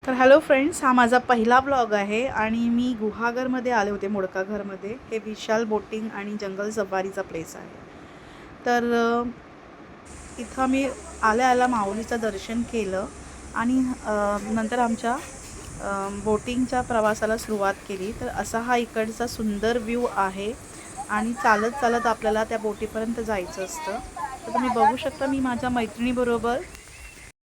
तर hello friends, हा माझा पहिला ब्लॉग आहे आणि मी गुहागरमध्ये आले होते, मोडकाघरमध्ये. हे विशाल बोटिंग आणि जंगल सफारीचा प्लेस आहे. तर इथं मी आल्या माऊलीचं दर्शन केलं आणि नंतर आमच्या बोटिंगच्या प्रवासाला सुरुवात केली. तर असा हा इकडचा सुंदर व्ह्यू आहे आणि चालत चालत आपल्याला त्या बोटीपर्यंत जायचं असतं. तर तुम्ही बघू शकता, मी माझ्या मैत्रिणीबरोबर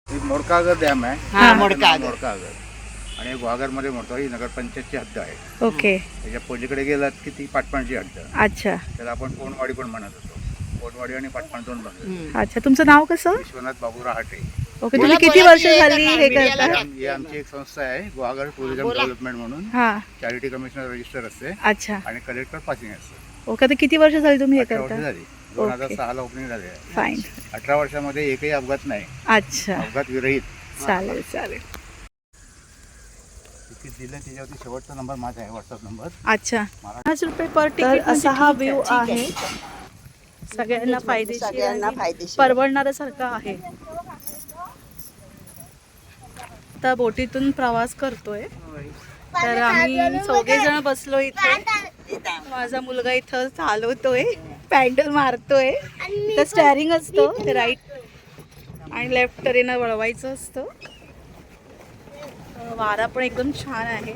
मोडकागर डॅम आहे. मोडकागर आणि गुहागरमध्ये मोडतो ही नगरपंचायतची हद्द आहे. ओके. त्याच्या पलीकडे गेलात की ती पाटपाणची हद्द. अच्छा. त्याला आपण कोणवाडी पण म्हणत होतो. कोणवाडी आणि पाटपाण दोन बनतो. अच्छा, तुमचं नाव कसं? विश्वनाथ बाबू रहाटे. ओके. तुम्ही किती वर्ष झाली हे करता? ही आमची एक संस्था आहे, गुहागर टुरिझम डेव्हलपमेंट म्हणून. हां. चॅरिटी कमिशनर रजिस्टर असते. अच्छा. आणि कलेक्टर पासिंग असते. ओके. तर किती वर्ष झाली तुम्ही हे 18 वर्ष करता? झाली. 2006 ओपनिंग झाली आहे. फाईन. 18 वर्षामध्ये एकही अपघात नाही. अच्छा, अपघात विरहित. चालेल चालेल. तिकीट दिलं त्याच्यावरती शेवटचा नंबर माझा आहे, व्हॉट्सअप नंबर. अच्छा. 5 रुपये पर तिकीट. असा हा व्ह्यू आहे. सगळ्यांना फायदेशीर आणि परवडणाऱ्यासारखा आहे. आता बोटीतून प्रवास करतोय. तर आम्ही 4 जण बसलो इथे. माझा मुलगा इथं चालवतोय, पॅडल मारतोय. तर स्टेअरिंग असतं, ते राईट आणि लेफ्ट तऱ्हेनं वळवायचं असतं. वारा पण एकदम छान आहे.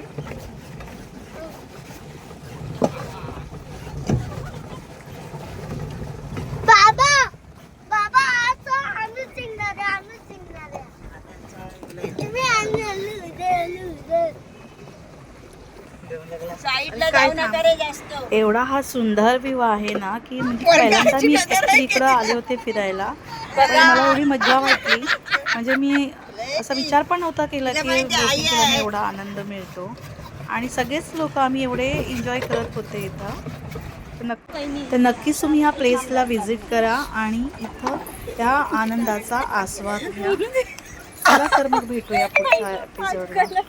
बाबा बाबा आज आम्ही सिंगणार तुम्ही साईडला जाऊ नका रे जास्त. एवढा हा सुंदर व्ह्यू आहे ना, की म्हणजे पहिल्यांदा मी ऍक्च्युली इकडं आले होते फिरायला. आणि मला एवढी मजा वाटली. म्हणजे मी असा विचार पण नव्हता केला की बोटिंग केल्याने एवढा आनंद मिळतो. आणि सगळेच लोक आम्ही एवढे एन्जॉय करत होते इथं. तर नक्कीच तुम्ही ह्या प्लेसला व्हिजिट करा आणि इथं त्या आनंदाचा आस्वाद घ्या. चला तर मग भेटूया पुढच्या एपिसोडला.